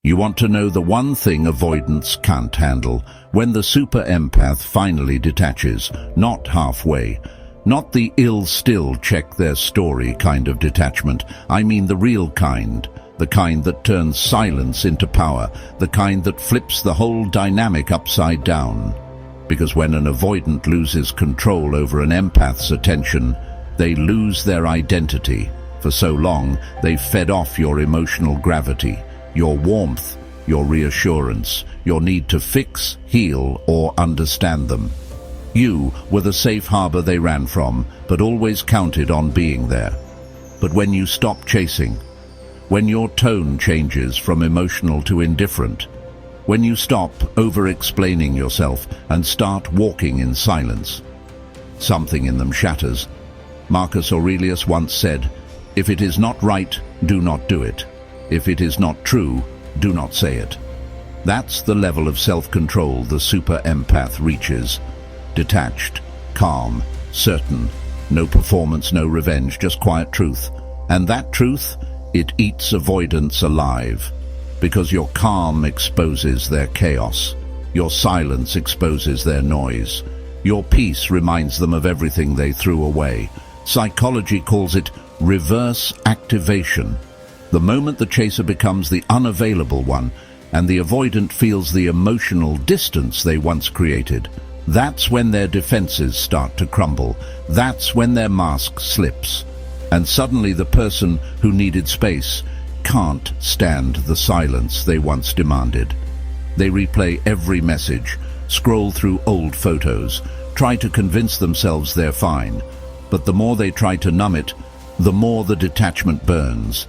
You want to know the one thing avoidance can't handle: when the super empath finally detaches, not halfway. Not the ill-still check their story kind of detachment. I mean the real kind. The kind that turns silence into power. The kind that flips the whole dynamic upside down. Because when an avoidant loses control over an empath's attention, they lose their identity. For so long, they've fed off your emotional gravity, your warmth, your reassurance, your need to fix, heal, or understand them. You were the safe harbor they ran from, but always counted on being there. But when you stop chasing, when your tone changes from emotional to indifferent, when you stop over-explaining yourself and start walking in silence, something in them shatters. Marcus Aurelius once said, "If it is not right, do not do it. If it is not true, do not say it." That's the level of self-control the super empath reaches. Detached, calm, certain, no performance, no revenge, just quiet truth. And that truth, it eats avoidance alive. Because your calm exposes their chaos. Your silence exposes their noise. Your peace reminds them of everything they threw away. Psychology calls it reverse activation. The moment the chaser becomes the unavailable one, and the avoidant feels the emotional distance they once created, that's when their defenses start to crumble. That's when their mask slips. And suddenly the person who needed space can't stand the silence they once demanded. They replay every message, scroll through old photos, try to convince themselves they're fine. But the more they try to numb it, the more the detachment burns.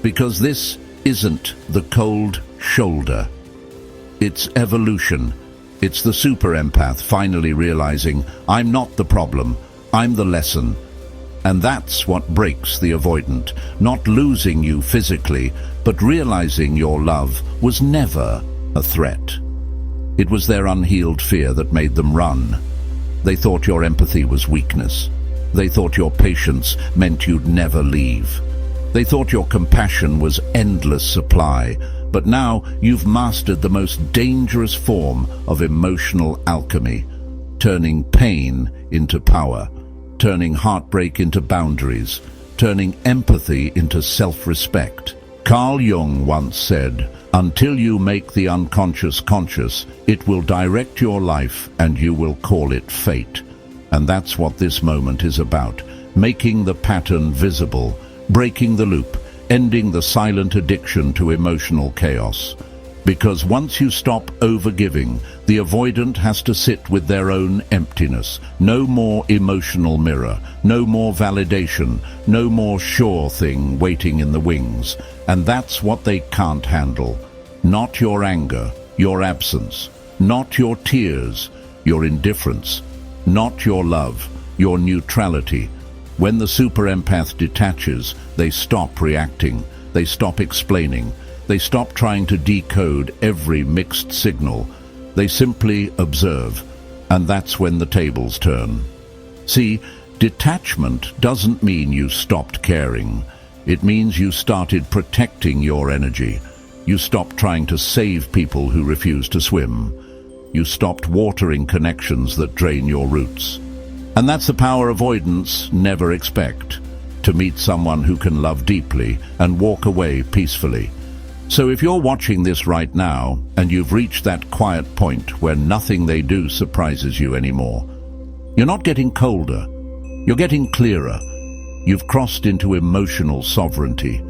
Because this isn't the cold shoulder. It's evolution. It's the super empath finally realizing, I'm not the problem, I'm the lesson. And that's what breaks the avoidant. Not losing you physically, but realizing your love was never a threat. It was their unhealed fear that made them run. They thought your empathy was weakness. They thought your patience meant you'd never leave. They thought your compassion was endless supply. But now you've mastered the most dangerous form of emotional alchemy, turning pain into power, turning heartbreak into boundaries, turning empathy into self-respect. Carl Jung once said, "Until you make the unconscious conscious, it will direct your life and you will call it fate." And that's what this moment is about, making the pattern visible, breaking the loop, ending the silent addiction to emotional chaos. Because once you stop overgiving, the avoidant has to sit with their own emptiness. No more emotional mirror, no more validation, no more sure thing waiting in the wings. And that's what they can't handle. Not your anger, your absence. Not your tears, your indifference. Not your love, your neutrality. When the super empath detaches, they stop reacting, they stop explaining, they stop trying to decode every mixed signal. They simply observe, and that's when the tables turn. See, detachment doesn't mean you stopped caring. It means you started protecting your energy. You stopped trying to save people who refuse to swim. You stopped watering connections that drain your roots. And that's the power avoidants never expect, to meet someone who can love deeply and walk away peacefully. So if you're watching this right now, and you've reached that quiet point where nothing they do surprises you anymore, you're not getting colder, you're getting clearer. You've crossed into emotional sovereignty.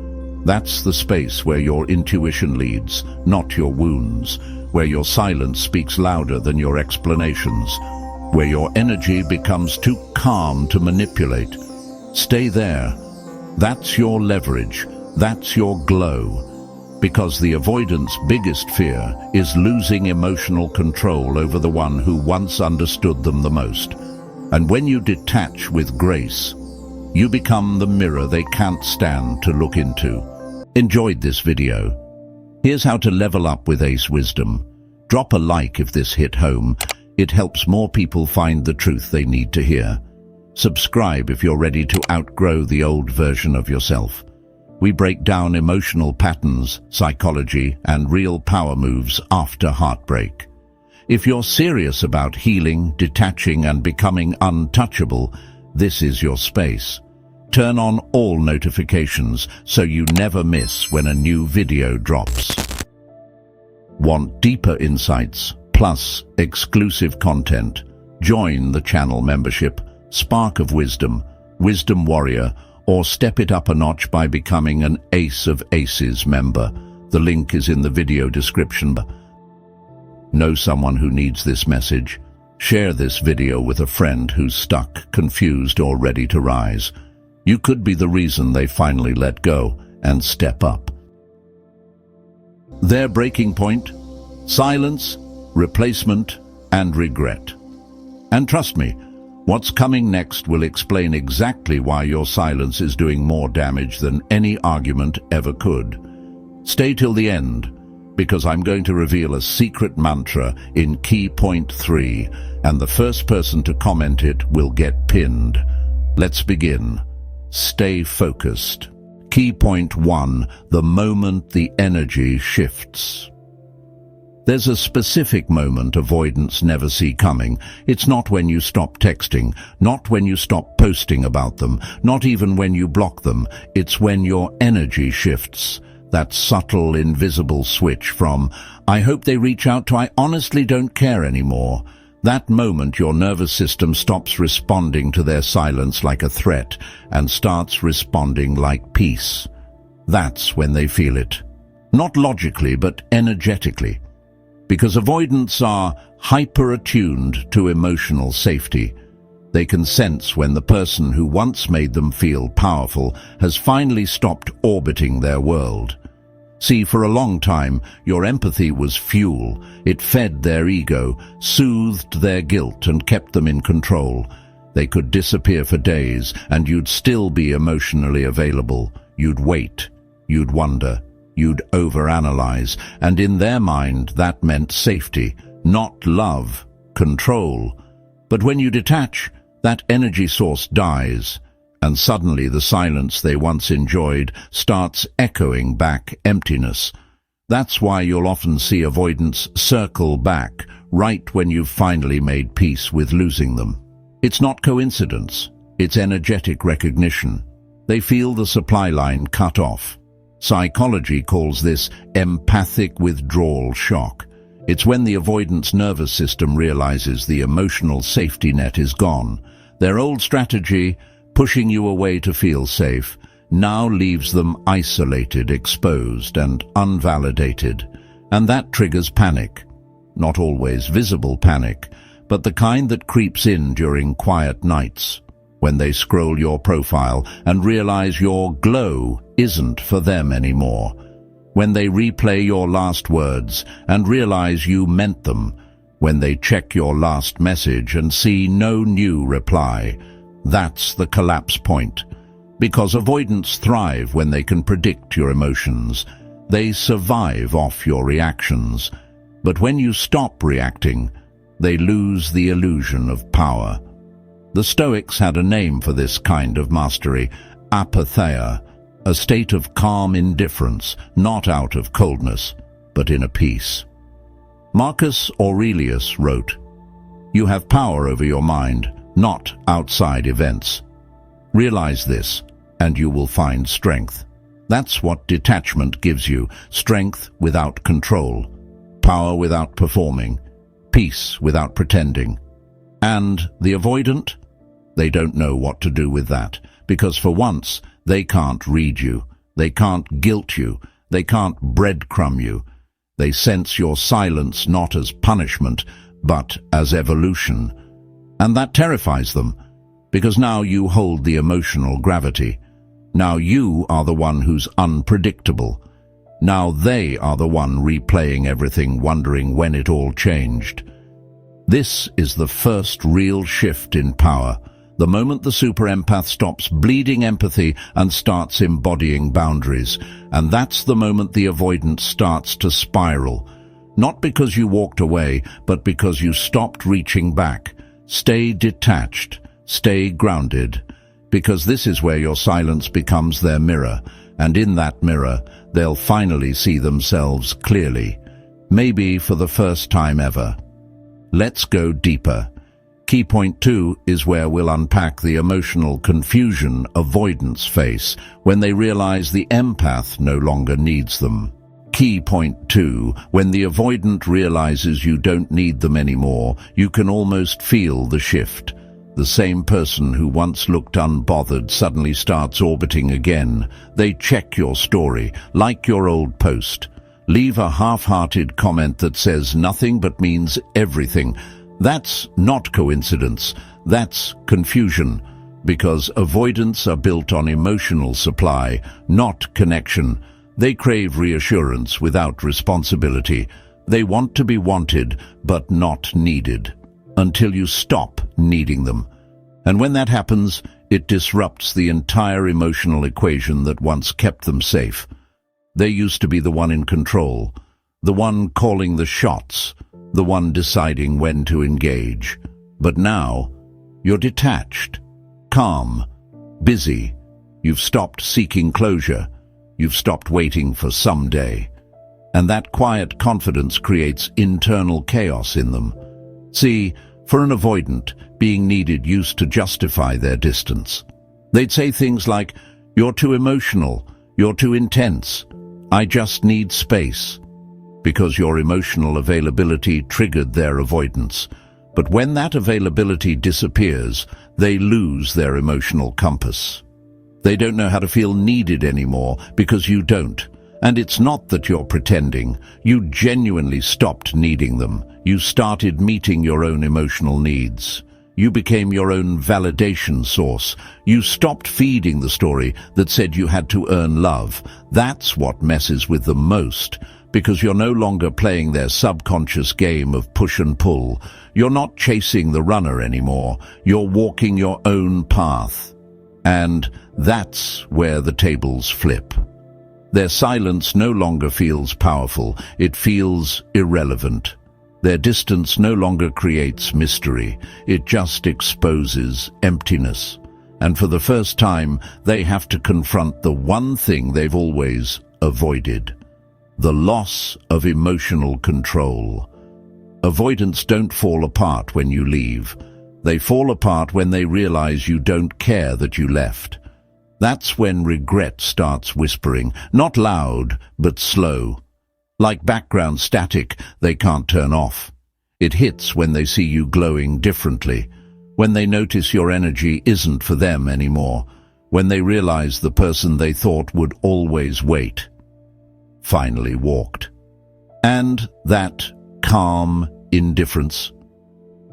That's the space where your intuition leads, not your wounds, where your silence speaks louder than your explanations, where your energy becomes too calm to manipulate. Stay there. That's your leverage. That's your glow. Because the avoidant's biggest fear is losing emotional control over the one who once understood them the most. And when you detach with grace, you become the mirror they can't stand to look into. Enjoyed this video? Here's how to level up with Ace Wisdom. Drop a like if this hit home. It helps more people find the truth they need to hear. Subscribe if you're ready to outgrow the old version of yourself. We break down emotional patterns, psychology, and real power moves after heartbreak. If you're serious about healing, detaching, and becoming untouchable, this is your space. Turn on all notifications so you never miss when a new video drops. Want deeper insights, plus exclusive content? Join the channel membership, Spark of Wisdom, Wisdom Warrior, or step it up a notch by becoming an Ace of Aces member. The link is in the video description. Know someone who needs this message? Share this video with a friend who's stuck, confused, or ready to rise. You could be the reason they finally let go and step up. Their breaking point: silence, replacement, and regret. And trust me, what's coming next will explain exactly why your silence is doing more damage than any argument ever could. Stay till the end, because I'm going to reveal a secret mantra in key point 3, and the first person to comment it will get pinned. Let's begin. Stay focused. Key point 1, the moment the energy shifts. There's a specific moment avoidants never see coming. It's not when you stop texting, not when you stop posting about them, not even when you block them. It's when your energy shifts. That subtle, invisible switch from, I hope they reach out, to I honestly don't care anymore. That moment your nervous system stops responding to their silence like a threat and starts responding like peace. That's when they feel it. Not logically, but energetically. Because avoidants are hyper-attuned to emotional safety. They can sense when the person who once made them feel powerful has finally stopped orbiting their world. See, for a long time, your empathy was fuel. It fed their ego, soothed their guilt, and kept them in control. They could disappear for days, and you'd still be emotionally available. You'd wait. You'd wonder. You'd overanalyze. And in their mind, that meant safety, not love, control. But when you detach, that energy source dies. And suddenly the silence they once enjoyed starts echoing back emptiness. That's why you'll often see avoidants circle back right when you've finally made peace with losing them. It's not coincidence, it's energetic recognition. They feel the supply line cut off. Psychology calls this empathic withdrawal shock. It's when the avoidant's nervous system realizes the emotional safety net is gone. Their old strategy, pushing you away to feel safe, now leaves them isolated, exposed, and unvalidated. And that triggers panic. Not always visible panic, but the kind that creeps in during quiet nights, when they scroll your profile and realize your glow isn't for them anymore. When they replay your last words and realize you meant them. When they check your last message and see no new reply. That's the collapse point. Because avoidants thrive when they can predict your emotions. They survive off your reactions. But when you stop reacting, they lose the illusion of power. The Stoics had a name for this kind of mastery: apatheia, a state of calm indifference, not out of coldness, but in a peace. Marcus Aurelius wrote, "You have power over your mind, not outside events. Realize this, and you will find strength." That's what detachment gives you: strength without control, power without performing, peace without pretending. And the avoidant? They don't know what to do with that, because for once, they can't read you, they can't guilt you, they can't breadcrumb you. They sense your silence not as punishment, but as evolution. And that terrifies them, because now you hold the emotional gravity. Now you are the one who's unpredictable. Now they are the one replaying everything, wondering when it all changed. This is the first real shift in power, the moment the super empath stops bleeding empathy and starts embodying boundaries. And that's the moment the avoidance starts to spiral. Not because you walked away, but because you stopped reaching back. Stay detached, stay grounded, because this is where your silence becomes their mirror. And in that mirror, they'll finally see themselves clearly, maybe for the first time ever. Let's go deeper. Key point 2 is where we'll unpack the emotional confusion avoidants face when they realize the empath no longer needs them. Key point 2, when the avoidant realizes you don't need them anymore, you can almost feel the shift. The same person who once looked unbothered suddenly starts orbiting again. They check your story, like your old post. Leave a half-hearted comment that says nothing but means everything. That's not coincidence, that's confusion, because avoidants are built on emotional supply, not connection. They crave reassurance without responsibility. They want to be wanted, but not needed, until you stop needing them. And when that happens, it disrupts the entire emotional equation that once kept them safe. They used to be the one in control, the one calling the shots, the one deciding when to engage. But now, you're detached, calm, busy. You've stopped seeking closure. You've stopped waiting for someday. And that quiet confidence creates internal chaos in them. See, for an avoidant, being needed used to justify their distance. They'd say things like, "You're too emotional, you're too intense, I just need space," because your emotional availability triggered their avoidance. But when that availability disappears, they lose their emotional compass. They don't know how to feel needed anymore because you don't. And it's not that you're pretending. You genuinely stopped needing them. You started meeting your own emotional needs. You became your own validation source. You stopped feeding the story that said you had to earn love. That's what messes with them most, because you're no longer playing their subconscious game of push and pull. You're not chasing the runner anymore. You're walking your own path. And that's where the tables flip. Their silence no longer feels powerful. It feels irrelevant. Their distance no longer creates mystery. It just exposes emptiness. And for the first time, they have to confront the one thing they've always avoided: the loss of emotional control. Avoidants don't fall apart when you leave. They fall apart when they realize you don't care that you left. That's when regret starts whispering, not loud, but slow. Like background static they can't turn off. It hits when they see you glowing differently, when they notice your energy isn't for them anymore, when they realize the person they thought would always wait finally walked. And that calm indifference,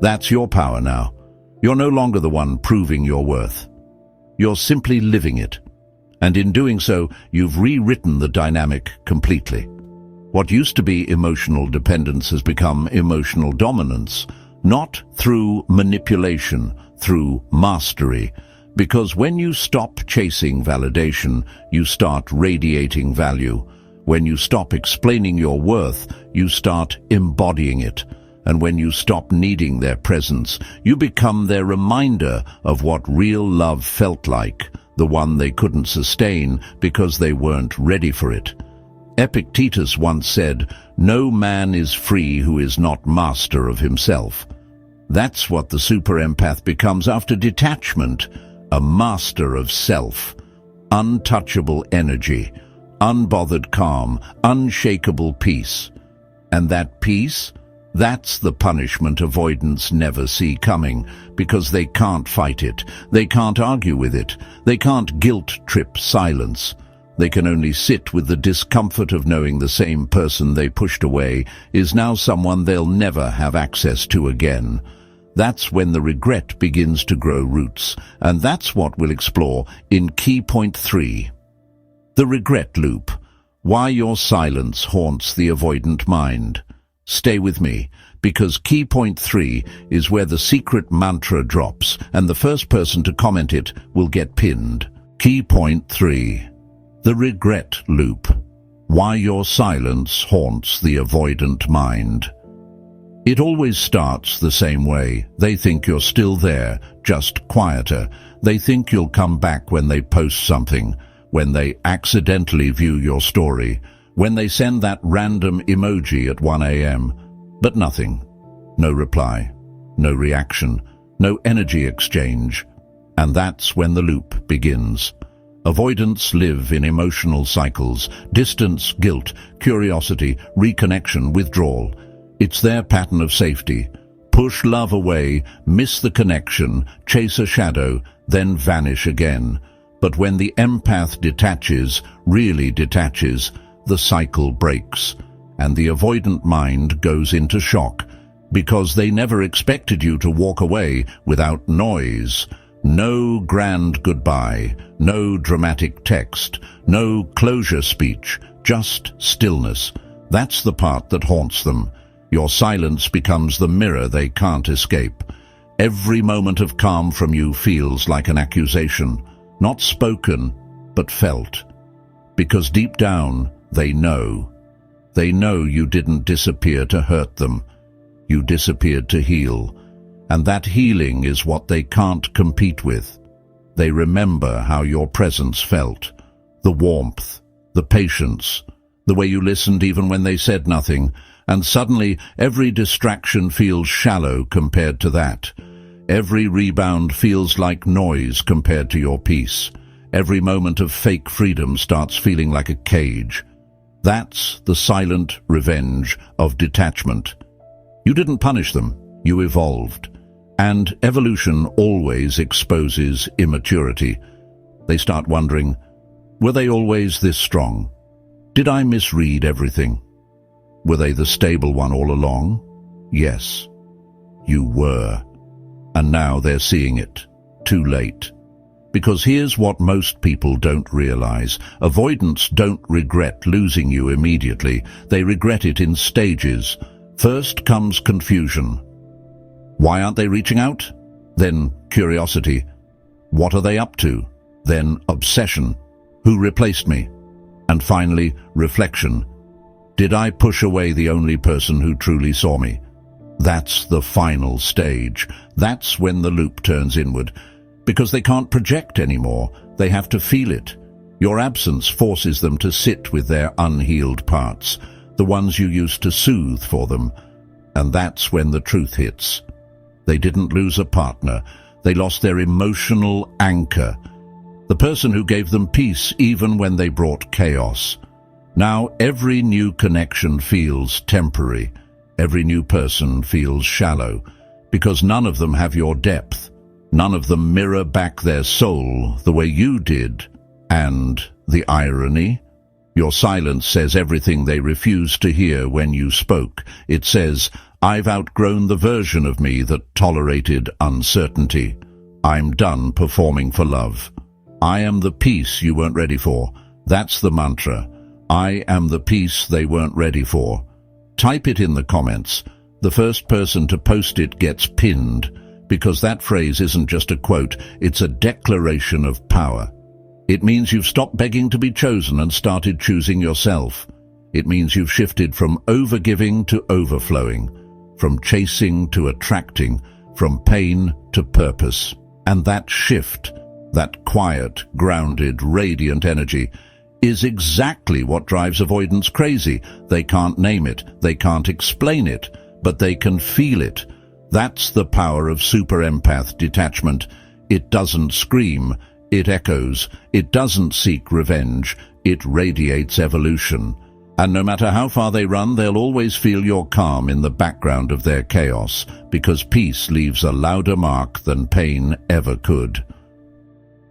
that's your power now. You're no longer the one proving your worth. You're simply living it. And in doing so, you've rewritten the dynamic completely. What used to be emotional dependence has become emotional dominance, not through manipulation, through mastery. Because when you stop chasing validation, you start radiating value. When you stop explaining your worth, you start embodying it. And when you stop needing their presence, you become their reminder of what real love felt like, the one they couldn't sustain because they weren't ready for it. Epictetus once said, "No man is free who is not master of himself." That's what the super empath becomes after detachment, a master of self. Untouchable energy, unbothered calm, unshakable peace. And that peace? That's the punishment avoidants never see coming, because they can't fight it, they can't argue with it, they can't guilt-trip silence. They can only sit with the discomfort of knowing the same person they pushed away is now someone they'll never have access to again. That's when the regret begins to grow roots, and that's what we'll explore in Key Point 3. The regret loop. Why your silence haunts the avoidant mind. Stay with me, because Key Point 3 is where the secret mantra drops, and the first person to comment it will get pinned. Key Point 3. The regret loop. Why your silence haunts the avoidant mind. It always starts the same way. They think you're still there, just quieter. They think you'll come back when they post something, when they accidentally view your story, when they send that random emoji at 1 a.m., but nothing. No reply, no reaction, no energy exchange. And that's when the loop begins. Avoidants live in emotional cycles: distance, guilt, curiosity, reconnection, withdrawal. It's their pattern of safety. Push love away, miss the connection, chase a shadow, then vanish again. But when the empath detaches, really detaches, the cycle breaks, and the avoidant mind goes into shock, because they never expected you to walk away without noise. No grand goodbye, no dramatic text, no closure speech, just stillness. That's the part that haunts them. Your silence becomes the mirror they can't escape. Every moment of calm from you feels like an accusation, not spoken, but felt. Because deep down, they know. They know you didn't disappear to hurt them. You disappeared to heal. And that healing is what they can't compete with. They remember how your presence felt. The warmth, the patience, the way you listened even when they said nothing, and suddenly every distraction feels shallow compared to that. Every rebound feels like noise compared to your peace. Every moment of fake freedom starts feeling like a cage. That's the silent revenge of detachment. You didn't punish them, you evolved. And evolution always exposes immaturity. They start wondering, were they always this strong? Did I misread everything? Were they the stable one all along? Yes, you were. And now they're seeing it. Too late. Because here's what most people don't realize. Avoidants don't regret losing you immediately. They regret it in stages. First comes confusion. Why aren't they reaching out? Then curiosity. What are they up to? Then obsession. Who replaced me? And finally, reflection. Did I push away the only person who truly saw me? That's the final stage. That's when the loop turns inward. Because they can't project anymore. They have to feel it. Your absence forces them to sit with their unhealed parts, the ones you used to soothe for them. And that's when the truth hits. They didn't lose a partner. They lost their emotional anchor. The person who gave them peace even when they brought chaos. Now every new connection feels temporary. Every new person feels shallow. Because none of them have your depth. None of them mirror back their soul the way you did. And the irony? Your silence says everything they refused to hear when you spoke. It says, I've outgrown the version of me that tolerated uncertainty. I'm done performing for love. I am the peace you weren't ready for. That's the mantra. I am the peace they weren't ready for. Type it in the comments. The first person to post it gets pinned, because that phrase isn't just a quote, it's a declaration of power. It means you've stopped begging to be chosen and started choosing yourself. It means you've shifted from overgiving to overflowing, from chasing to attracting, from pain to purpose. And that shift, that quiet, grounded, radiant energy, is exactly what drives avoidants crazy. They can't name it, they can't explain it, but they can feel it. That's the power of super empath detachment. It doesn't scream, it echoes. It doesn't seek revenge, it radiates evolution. And no matter how far they run, they'll always feel your calm in the background of their chaos, because peace leaves a louder mark than pain ever could.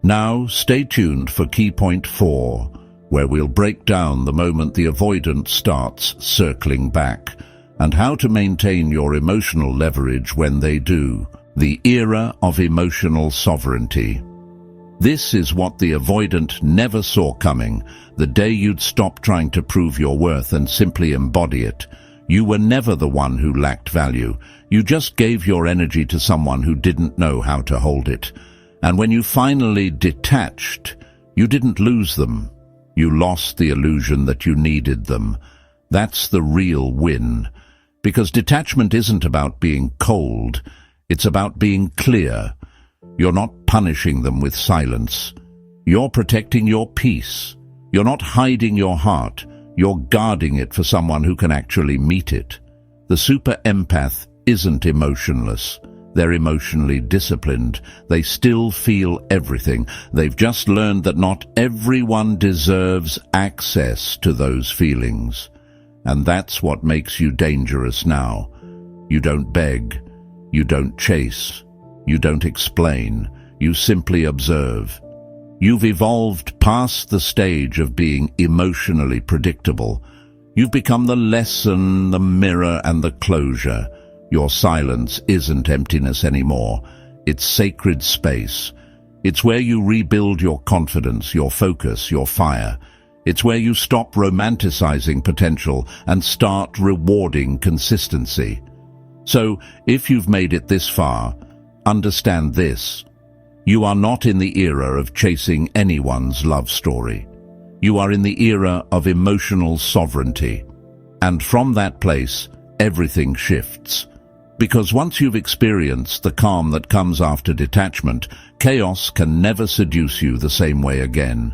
Now, stay tuned for key point 4, where we'll break down the moment the avoidant starts circling back, and how to maintain your emotional leverage when they do. The era of emotional sovereignty. This is what the avoidant never saw coming, the day you'd stop trying to prove your worth and simply embody it. You were never the one who lacked value. You just gave your energy to someone who didn't know how to hold it. And when you finally detached, you didn't lose them. You lost the illusion that you needed them. That's the real win. Because detachment isn't about being cold, it's about being clear. You're not punishing them with silence. You're protecting your peace. You're not hiding your heart. You're guarding it for someone who can actually meet it. The super empath isn't emotionless. They're emotionally disciplined. They still feel everything. They've just learned that not everyone deserves access to those feelings. And that's what makes you dangerous now. You don't beg. You don't chase. You don't explain. You simply observe. You've evolved past the stage of being emotionally predictable. You've become the lesson, the mirror, and the closure. Your silence isn't emptiness anymore. It's sacred space. It's where you rebuild your confidence, your focus, your fire. It's where you stop romanticizing potential and start rewarding consistency. So, if you've made it this far, understand this. You are not in the era of chasing anyone's love story. You are in the era of emotional sovereignty. And from that place, everything shifts. Because once you've experienced the calm that comes after detachment, chaos can never seduce you the same way again.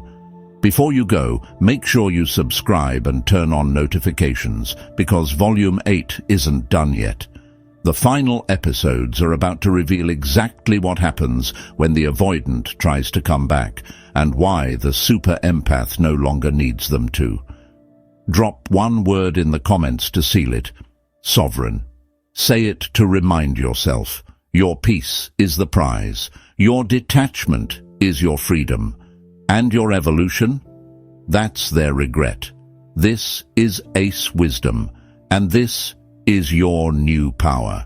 Before you go, make sure you subscribe and turn on notifications, because Volume 8 isn't done yet. The final episodes are about to reveal exactly what happens when the Avoidant tries to come back, and why the Super Empath no longer needs them to. Drop one word in the comments to seal it. Sovereign. Say it to remind yourself. Your peace is the prize. Your detachment is your freedom. And your evolution? That's their regret. This is Ace Wisdom, and this is your new power.